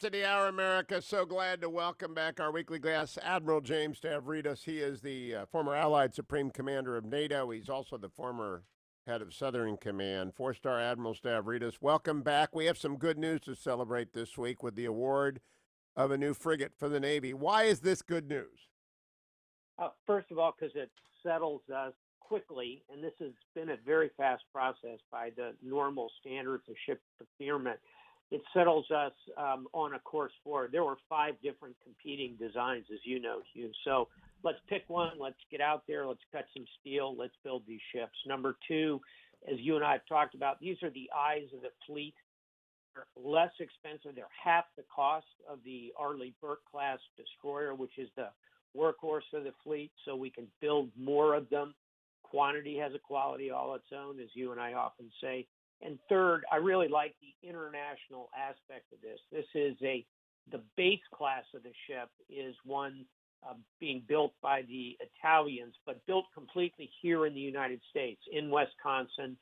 To the Hour America. So glad to welcome back our weekly guest, Admiral James Stavridis. He is the former Allied Supreme Commander of NATO. He's also the former head of Southern Command. Four-star Admiral Stavridis, welcome back. We have some good news to celebrate this week with the award of a new frigate for the Navy. Why is this good news? First of all, because it settles us quickly, and this has been a very fast process by the normal standards of ship procurement. It settles us on a course forward. There were 5 different competing designs, as you know, Hugh. So let's pick one. Let's get out there. Let's cut some steel. Let's build these ships. Number 2, as you and I have talked about, these are the eyes of the fleet. They're less expensive. They're half the cost of the Arleigh Burke-class destroyer, which is the workhorse of the fleet, so we can build more of them. Quantity has a quality all its own, as you and I often say. And third, I really like the international aspect of this. This is the base class of the ship is one being built by the Italians, but built completely here in the United States, in Wisconsin.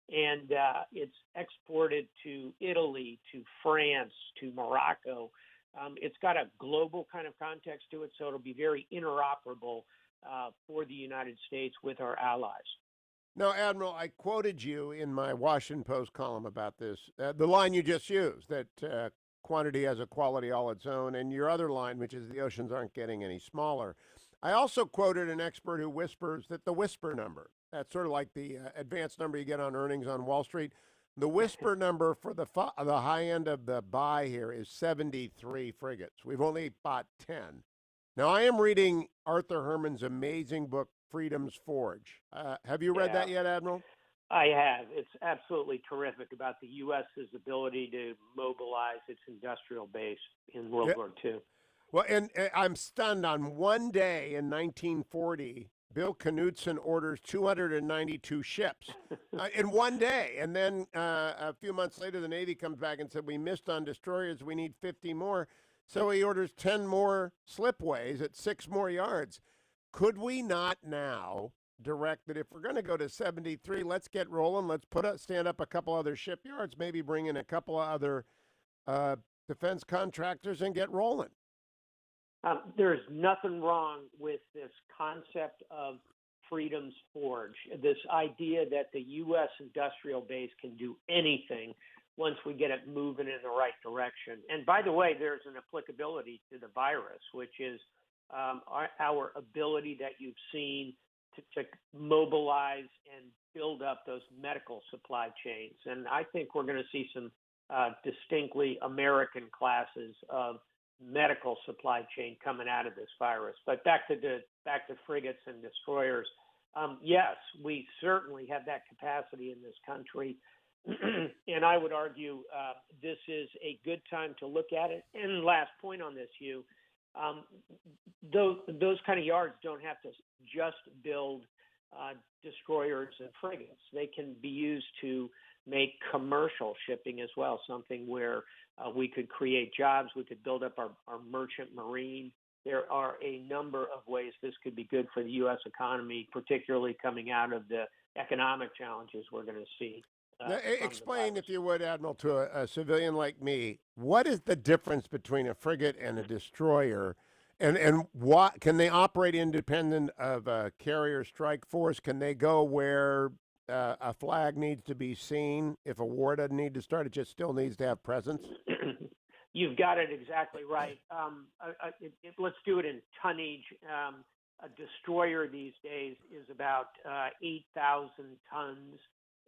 And it's exported to Italy, to France, to Morocco. It's got a global kind of context to it, so it'll be very interoperable for the United States with our allies. Now, Admiral, I quoted you in my Washington Post column about this, the line you just used, that quantity has a quality all its own, and your other line, which is the oceans aren't getting any smaller. I also quoted an expert who whispers that the whisper number, that's sort of like the advanced number you get on earnings on Wall Street, the whisper number for the high end of the buy here is 73 frigates. We've only bought 10. Now, I am reading Arthur Herman's amazing book, Freedom's Forge. Have you read that yet, Admiral? I have. It's absolutely terrific about the U.S.'s ability to mobilize its industrial base in World War II. Well, and I'm stunned. On one day in 1940, Bill Knudsen orders 292 ships in one day. And then a few months later, the Navy comes back and said, we missed on destroyers. We need 50 more. So he orders 10 more slipways at 6 more yards. Could we not now direct that if we're going to go to 73, let's get rolling. Let's stand up a couple other shipyards, maybe bring in a couple of other defense contractors and get rolling. There's nothing wrong with this concept of Freedom's Forge, this idea that the U.S. industrial base can do anything once we get it moving in the right direction. And by the way, there's an applicability to the virus, which is our ability that you've seen to mobilize and build up those medical supply chains. And I think we're going to see some distinctly American classes of medical supply chain coming out of this virus. But back to frigates and destroyers. Yes, we certainly have that capacity in this country. And I would argue this is a good time to look at it. And last point on this, Hugh, those kind of yards don't have to just build destroyers and frigates. They can be used to make commercial shipping as well, something where we could create jobs, we could build up our merchant marine. There are a number of ways this could be good for the U.S. economy, particularly coming out of the economic challenges we're going to see. Now, explain, if you would, Admiral, to a civilian like me, what is the difference between a frigate and a destroyer, and what can they operate independent of a carrier strike force? Can they go where a flag needs to be seen? If a war doesn't need to start, it just still needs to have presence? You've got it exactly right. Let's do it in tonnage. A destroyer these days is about 8,000 tons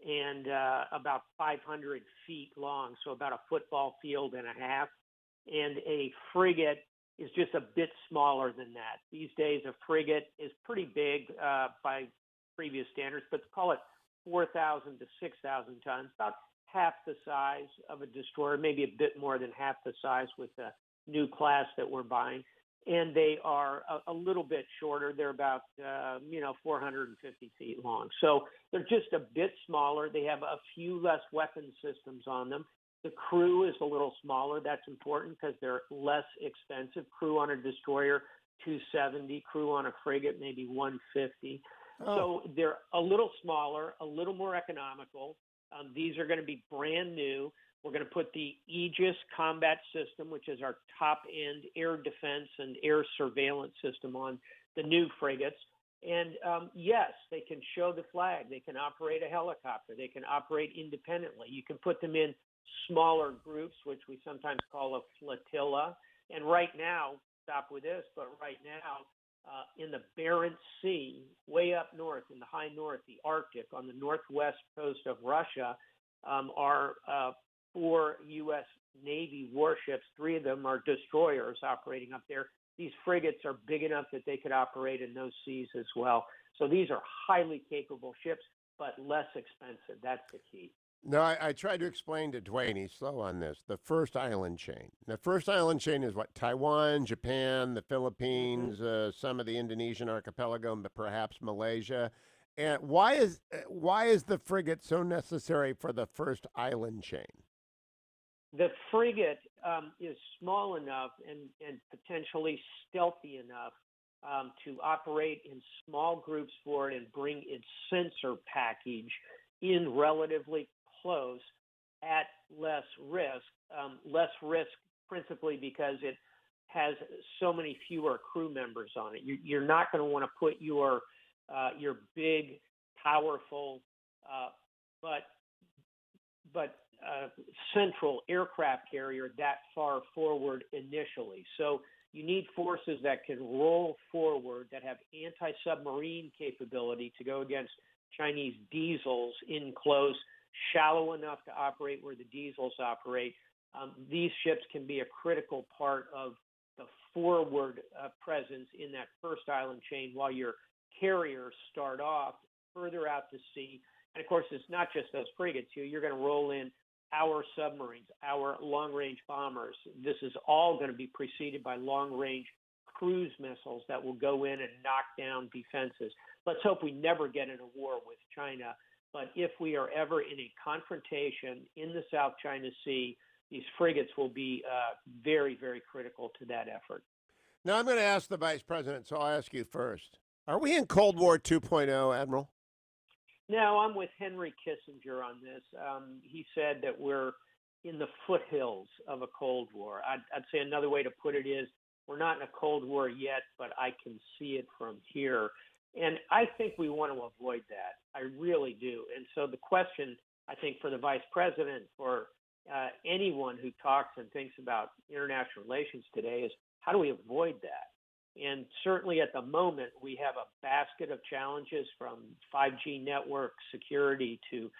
and about 500 feet long, so about a football field and a half. And a frigate is just a bit smaller than that. These days, a frigate is pretty big by previous standards, but call it 4,000 to 6,000 tons, about half the size of a destroyer, maybe a bit more than half the size with the new class that we're buying. And they are a little bit shorter. They're about, 450 feet long. So they're just a bit smaller. They have a few less weapon systems on them. The crew is a little smaller. That's important because they're less expensive. Crew on a destroyer, 270. Crew on a frigate, maybe 150. Oh. So they're a little smaller, a little more economical. These are going to be brand new. We're going to put the Aegis combat system, which is our top-end air defense and air surveillance system, on the new frigates. And yes, they can show the flag. They can operate a helicopter. They can operate independently. You can put them in smaller groups, which we sometimes call a flotilla. And right now, stop with this, but right now, in the Barents Sea, way up north, in the high north, the Arctic, on the northwest coast of Russia, are 4 U.S. Navy warships. 3 of them are destroyers operating up there. These frigates are big enough that they could operate in those seas as well. So these are highly capable ships, but less expensive. That's the key. No, I tried to explain to Dwayne, he's slow on this, the first island chain. The first island chain is what? Taiwan, Japan, the Philippines, some of the Indonesian archipelago, but perhaps Malaysia. And why is the frigate so necessary for the first island chain? The frigate is small enough and potentially stealthy enough to operate in small groups for it and bring its sensor package in relatively close at less risk. Less risk principally because it has so many fewer crew members on it. You're not going to want to put your big, powerful, but central aircraft carrier that far forward initially. So you need forces that can roll forward, that have anti-submarine capability to go against Chinese diesels in close, shallow enough to operate where the diesels operate. These ships can be a critical part of the forward presence in that first island chain, while your carriers start off further out to sea. And of course, it's not just those frigates. You're going to roll in our submarines, our long-range bombers. This is all going to be preceded by long-range cruise missiles that will go in and knock down defenses. Let's hope we never get in a war with China. But if we are ever in a confrontation in the South China Sea, these frigates will be very, very critical to that effort. Now, I'm going to ask the Vice President, so I'll ask you first. Are we in Cold War 2.0, Admiral? No, I'm with Henry Kissinger on this. He said that we're in the foothills of a Cold War. I'd say another way to put it is we're not in a Cold War yet, but I can see it from here. And I think we want to avoid that. I really do. And so the question, I think, for the Vice President, for anyone who talks and thinks about international relations today is, how do we avoid that? And certainly at the moment, we have a basket of challenges, from 5G network security to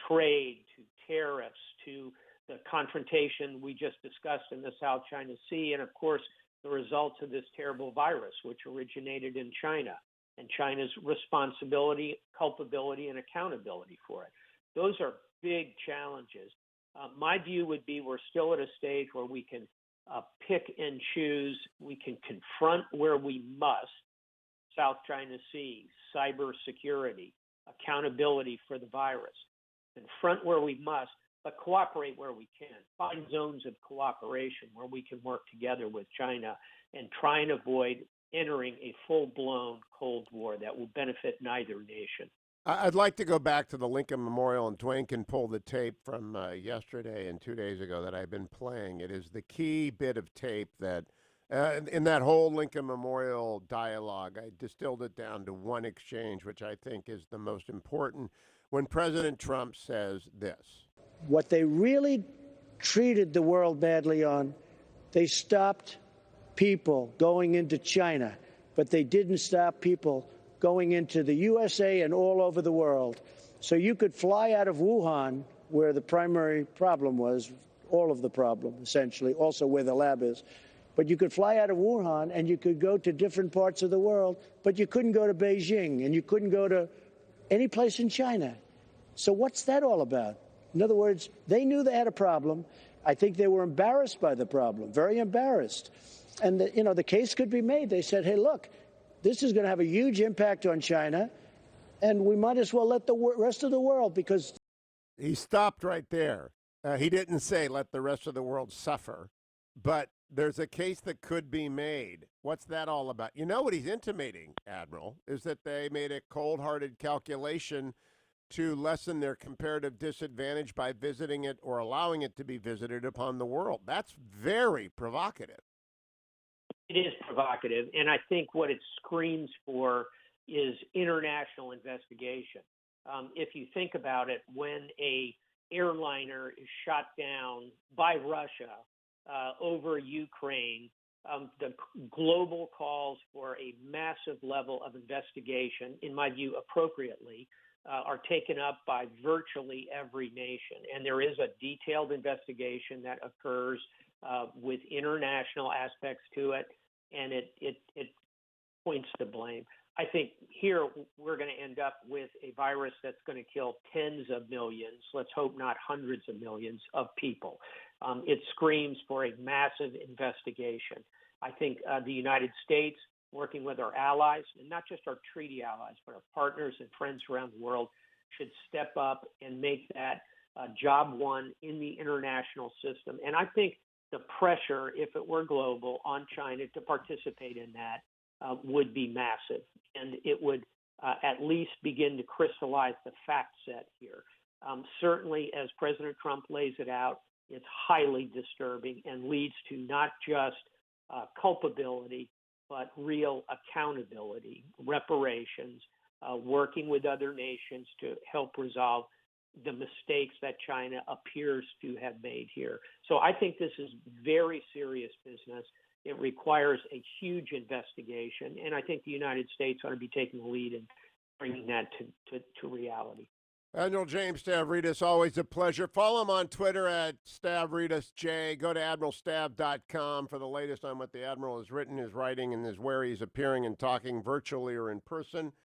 trade to tariffs to the confrontation we just discussed in the South China Sea, and of course, the results of this terrible virus, which originated in China, and China's responsibility, culpability, and accountability for it. Those are big challenges. My view would be we're still at a stage where we can pick and choose. We can confront where we must: South China Sea, cybersecurity, accountability for the virus. Confront where we must, but cooperate where we can. Find zones of cooperation where we can work together with China and try and avoid entering a full-blown Cold War that will benefit neither nation. I'd like to go back to the Lincoln Memorial, and Dwayne can pull the tape from yesterday and 2 days ago that I've been playing. It is the key bit of tape that, in that whole Lincoln Memorial dialogue, I distilled it down to one exchange, which I think is the most important, when President Trump says this. What they really treated the world badly on, they stopped people going into China, but they didn't stop people going into the USA and all over the world. So you could fly out of Wuhan, where the primary problem was, all of the problem, essentially, also where the lab is. But you could fly out of Wuhan and you could go to different parts of the world, but you couldn't go to Beijing and you couldn't go to any place in China. So what's that all about? In other words, they knew they had a problem. I think they were embarrassed by the problem, very embarrassed. And, the case could be made. They said, hey, look, this is going to have a huge impact on China, and we might as well let the rest of the world, because... He stopped right there. He didn't say let the rest of the world suffer, but there's a case that could be made. What's that all about? You know what he's intimating, Admiral, is that they made a cold-hearted calculation to lessen their comparative disadvantage by visiting it or allowing it to be visited upon the world. That's very provocative. It is provocative, and I think what it screams for is international investigation. If you think about it, when a airliner is shot down by Russia over Ukraine, the global calls for a massive level of investigation, in my view, appropriately, are taken up by virtually every nation. And there is a detailed investigation that occurs with international aspects to it, and it points to blame. I think here we're going to end up with a virus that's going to kill tens of millions, let's hope not hundreds of millions of people. It screams for a massive investigation. I think the United States, working with our allies, and not just our treaty allies, but our partners and friends around the world, should step up and make that job one in the international system. And I think the pressure, if it were global, on China to participate in that would be massive. And it would at least begin to crystallize the fact set here. Certainly, as President Trump lays it out, it's highly disturbing and leads to not just culpability, but real accountability, reparations, working with other nations to help resolve the mistakes that China appears to have made here. So I think this is very serious business. It requires a huge investigation, and I think the United States ought to be taking the lead in bringing that to reality. Admiral James Stavridis, always a pleasure. Follow him on Twitter at StavridisJ. Go to admiralstav.com for the latest on what the Admiral has written, is writing, and is where he's appearing and talking virtually or in person.